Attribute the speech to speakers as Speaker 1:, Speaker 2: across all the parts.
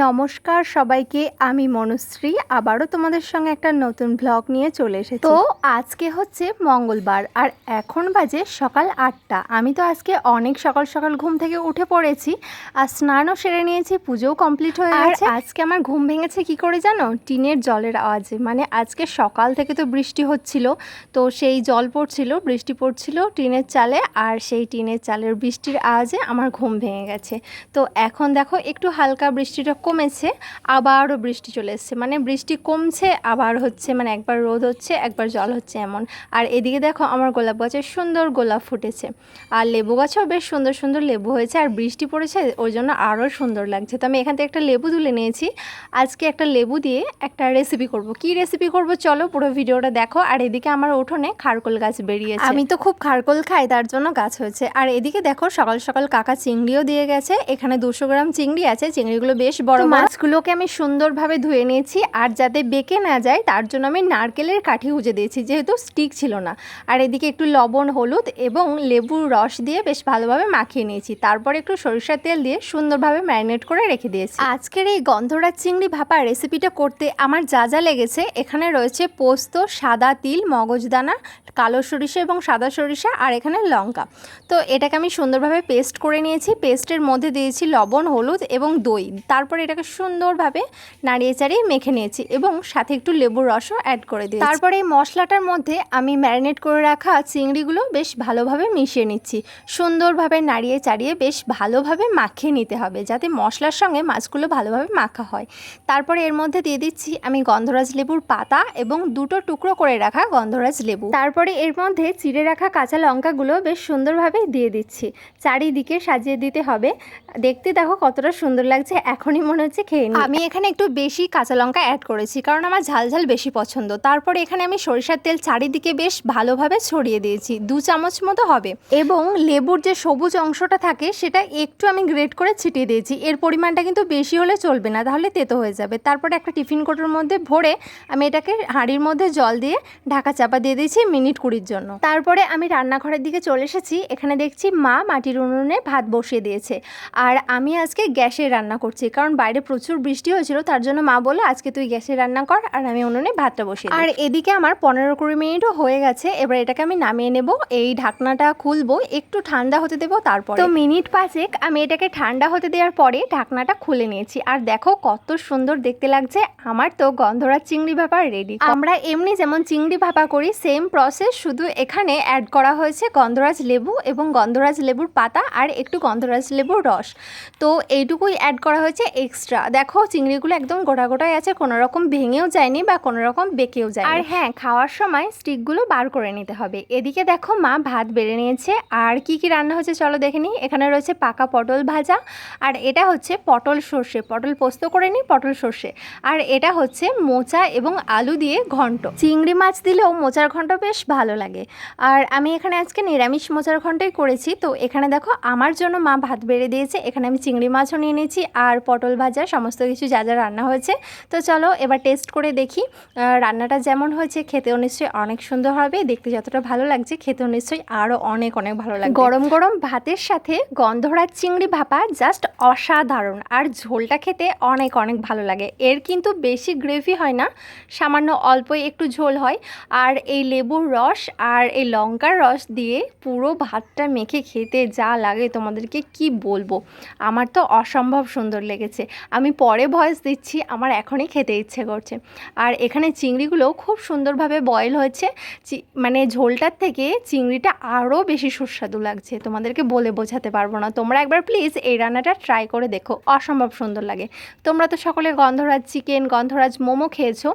Speaker 1: নমস্কার সবাইকে, আমি মনুশ্রী আবারও তোমাদের সঙ্গে একটা নতুন ব্লগ নিয়ে চলে এসেছি। তো আজকে হচ্ছে মঙ্গলবার আর এখন বাজে সকাল 8টা। আমি তো আজকে অনেক সকাল সকাল ঘুম থেকে উঠে পড়েছি আর স্নানও সেরে নিয়েছি, পুজোও কমপ্লিট হয়ে গেছে। আজকে আমার ঘুম ভেঙেছে কি করে জানো? টিনের জলের আওয়াজে। মানে আজকে সকাল থেকে তো বৃষ্টি হচ্ছিল, তো সেই জল পড়ছিল, বৃষ্টি পড়ছিল টিনের চালে, আর সেই টিনের চালের বৃষ্টির আওয়াজে আমার ঘুম ভেঙে গেছে। তো এখন দেখো একটু হালকা বৃষ্টিটা কমেছে, আবারও বৃষ্টি চলে এসছে। মানে বৃষ্টি কমছে আবার হচ্ছে, মানে একবার রোদ হচ্ছে একবার জল হচ্ছে এমন। আর এদিকে দেখো আমার গোলাপ গাছে সুন্দর গোলাপ ফুটেছে, আর লেবু গাছেও বেশ সুন্দর সুন্দর লেবু হয়েছে, আর বৃষ্টি পড়েছে ওই জন্য আরও সুন্দর লাগছে। তো আমি এখান থেকে একটা লেবু তুলে নিয়েছি। আজকে একটা লেবু দিয়ে একটা রেসিপি করব। কি রেসিপি করব চলো পুরো ভিডিওটা দেখো। আর এদিকে আমার উঠোনে খারকোল গাছ বেরিয়েছে, আমি তো খুব খারকোল খাই তার জন্য গাছ হয়েছে। আর এদিকে দেখো সকাল সকাল কাকা চিংড়িও দিয়ে গেছে। এখানে 200 গ্রাম চিংড়ি আছে, চিংড়িগুলো বেশ বড়। মাছগুলোকে আমি সুন্দরভাবে ধুয়ে নিয়েছি, আর যাতে বেঁকে না যায় তার জন্য আমি নারকেলের কাঠি গুঁজে দিয়েছি, যেহেতু স্টিক ছিল না। আর এদিকে একটু লবণ, হলুদ এবং লেবুর রস দিয়ে বেশ ভালোভাবে মাখিয়ে নিয়েছি। তারপর একটু সরিষার তেল দিয়ে সুন্দরভাবে ম্যারিনেট করে রেখে দিয়েছি। আজকের এই গন্ধরাজ চিংড়ি ভাপা রেসিপিটা করতে আমার যা যা লেগেছে, এখানে রয়েছে পোস্ত, সাদা তিল, মগজদানা, কালো সরিষা এবং সাদা সরিষা, আর এখানে লঙ্কা। তো এটাকে আমি সুন্দরভাবে পেস্ট করে নিয়েছি। পেস্টের মধ্যে দিয়েছি লবণ, হলুদ এবং দই। তারপর এটাকে সুন্দরভাবে নাড়িয়ে চাড়িয়ে মেখে নিয়েছি এবং সাথে একটু লেবুর রসও অ্যাড করে দিয়েছি। তারপরে এই মশলাটার মধ্যে আমি ম্যারিনেট করে রাখা চিংড়িগুলো বেশ ভালোভাবে মিশিয়ে নিচ্ছি। সুন্দরভাবে নাড়িয়ে চাড়িয়ে বেশ ভালোভাবে মাখিয়ে নিতে হবে, যাতে মশলার সঙ্গে মাছগুলো ভালোভাবে মাখা হয়। তারপরে এর মধ্যে দিয়ে দিচ্ছি আমি গন্ধরাজ লেবুর পাতা এবং 2টো টুকরো করে রাখা গন্ধরাজ লেবু। তারপরে এর মধ্যে চিড়ে রাখা কাঁচা লঙ্কাগুলো বেশ সুন্দরভাবে দিয়ে দিচ্ছি। চারিদিকে সাজিয়ে দিতে হবে। দেখতে দেখো কতটা সুন্দর লাগছে, এখনই মনে হচ্ছে খেয়ে নিই। আমি এখানে একটু বেশি কাঁচা লঙ্কা অ্যাড করেছি, কারণ আমার ঝাল ঝাল বেশি পছন্দ। তারপরে এখানে আমি সরিষার তেল চারিদিকে বেশ ভালোভাবে ছড়িয়ে দিয়েছি, 2 চামচ মতো হবে। এবং লেবুর যে সবুজ অংশটা থাকে সেটা একটু আমি গ্রেট করে ছিটিয়ে দিয়েছি। এর পরিমাণটা কিন্তু বেশি হলে চলবে না, তাহলে তেতো হয়ে যাবে। তারপরে একটা টিফিন কোটোর মধ্যে ভরে আমি এটাকে হাঁড়ির মধ্যে জল দিয়ে ঢাকা চাপা দিয়ে দিয়েছি মিনিট 20-র জন্য। তারপরে আমি রান্নাঘরের দিকে চলে এসেছি। এখানে দেখছি মা মাটির উনুনে ভাত বসিয়ে দিয়েছে, আর আমি আজকে গ্যাসে রান্না করছি, কারণ বাইরে প্রচুর বৃষ্টি হয়েছিল। তার জন্য মা বলল আজকে তুই গ্যাসে রান্না কর, আর আমি উনুনে ভাতটা বসিয়ে দিই। আর এদিকে আমার 15-20 মিনিটও হয়ে গেছে। এবার এটাকে আমি নামিয়ে নেব। এই ঢাকনাটা খুলবো, একটু ঠান্ডা হতে দেবো। তারপর তো মিনিট 5 আমি এটাকে ঠান্ডা হতে দেওয়ার পরে ঢাকনাটা খুলে নিয়েছি। আর দেখো কত সুন্দর দেখতে লাগছে। আমার তো গন্ধরাজ চিংড়ি ভাপা রেডি। আমরা এমনি যেমন চিংড়ি ভাপা করি সেম প্রসেস, শুধু এখানে অ্যাড করা হয়েছে গন্ধরাজ লেবু এবং গন্ধরাজ লেবুর পাতা আর একটু গন্ধরাজ লেবুর রস। তো এইটুকুই অ্যাড করা হয়েছে এক্সট্রা। দেখো চিংড়িগুলো একদম গোটা গোটাই আছে, কোনো রকম ভেঙেও যায়নি বা কোনো রকম বেঁকেও যায়নি। আর হ্যাঁ, খাওয়ার সময় স্টিকগুলো বার করে নিতে হবে। এদিকে দেখো মা ভাত বেড়ে নিয়েছে। আর কি কি রান্না হয়েছে চলো দেখে নিই। এখানে রয়েছে পাকা পটল ভাজা, আর এটা হচ্ছে পটল সর্ষে, পটল পোস্ত করে নিই, পটল সর্ষে। আর এটা হচ্ছে মোচা এবং আলু দিয়ে ঘন্ট। চিংড়ি মাছ দিলেও মোচার ঘন্ট বেশ ভালো লাগে। আর আমি এখানে আজকে নিরামিষ মোচার ঘন্টই করেছি। তো এখানে দেখো আমার জন্য মা ভাত বেড়ে দিয়েছে। এখানে আমি চিংড়ি মাছও নিয়ে নিয়েছি আর পটল ভাজা, সমস্ত কিছু যা যা রান্না হয়েছে। তো চলো এবার টেস্ট করে দেখি রান্নাটা যেমন হয়েছে। খেতেও নিশ্চয়ই অনেক সুন্দর হবে, দেখতে যতটা ভালো লাগছে খেতেও নিশ্চয়ই আরও অনেক অনেক ভালো লাগবে। গরম গরম ভাতের সাথে গন্ধরাজ চিংড়ি ভাপা জাস্ট অসাধারণ। আর ঝোলটা খেতে অনেক অনেক ভালো লাগে। এর কিন্তু বেশি গ্রেভি হয় না, সামান্য অল্পই একটু ঝোল হয়। আর এই লেবুর রস আর এই লঙ্কার রস দিয়ে পুরো ভাতটা মেখে খেতে যা লাগে তোমাদেরকে কি বলবো। আমার তো অসম্ভব সুন্দর লেগেছে। আমি পরে ভয়েস দিচ্ছি, আমার এখনই খেতে ইচ্ছে করছে। আর এখানে চিংড়িগুলোও খুব সুন্দরভাবে বয়েল হয়েছে। মানে ঝোলটার থেকে চিংড়িটা আরও বেশি সুস্বাদু লাগছে, তোমাদেরকে বলে বোঝাতে পারবো না। তোমরা একবার প্লিজ এই রান্নাটা ট্রাই করে দেখো, অসম্ভব সুন্দর লাগে। তোমরা তো সকলে গন্ধরাজ চিকেন, গন্ধরাজ মোমো খেয়েছো,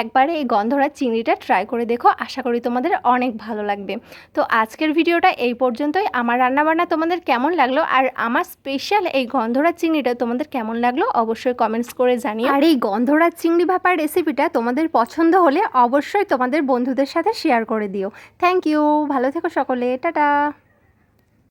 Speaker 1: একবারে এই গন্ধরাজ চিংড়িটা ট্রাই করে দেখো, আশা করি তোমাদের অনেক ভালো লাগবে। তো আজকের ভিডিওটা এই পর্যন্তই। আমার রান্নাবান্না তোমাদের কেমন লাগলো আর আমার স্পেশাল এই গন্ধরাজ চিংড়িটা তোমাদের কেমন লাগলো অবশ্যই কমেন্টস করে জানিও। আর এই গন্ধরাজ চিংড়ি ভাপার রেসিপিটা তোমাদের পছন্দ হলে অবশ্যই তোমাদের বন্ধুদের সাথে শেয়ার করে দিও। থ্যাংক ইউ, ভালো থেকো সকলে, টাটা।